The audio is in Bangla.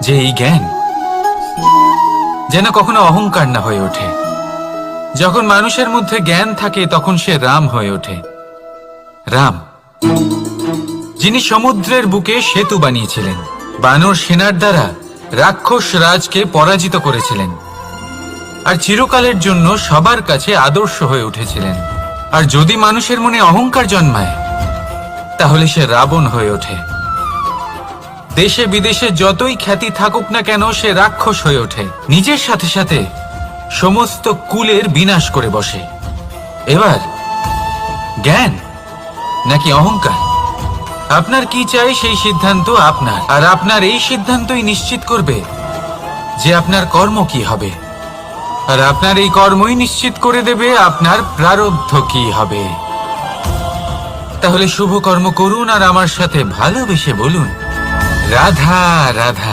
যে এই জ্ঞান যেন কখনো অহংকার না হয়ে ওঠে। যখন মানুষের মধ্যে জ্ঞান থাকে তখন সে রাম হয়ে ওঠে। রাম, যিনি সমুদ্রের বুকে সেতু বানিয়েছিলেন, বানর সেনার দ্বারা রাক্ষস রাজকে পরাজিত করেছিলেন, আর চিরকালের জন্য সবার কাছে আদর্শ হয়ে উঠেছিলেন। আর যদি মানুষের মনে অহংকার জন্মায় তাহলে সে রাবণ হয়ে ওঠে। দেশে বিদেশে যতই খ্যাতি থাকুক না কেন সে রাক্ষস হয়ে ওঠে, নিজের সাথে সাথে সমস্ত কুলের বিনাশ করে বসে। এবার জ্ঞান নাকি অহংকার, আপনার কি চাই সেই সিদ্ধান্ত আপনার, আর আপনার এই সিদ্ধান্তই নিশ্চিত করবে যে আপনার কর্ম কি হবে, আর আপনার এই কর্মই নিশ্চিত করে দেবে আপনার প্রারব্ধ কি হবে। তাহলে শুভ কর্ম করুন আর আমার সাথে ভালোবেসে বলুন রাধা রাধা।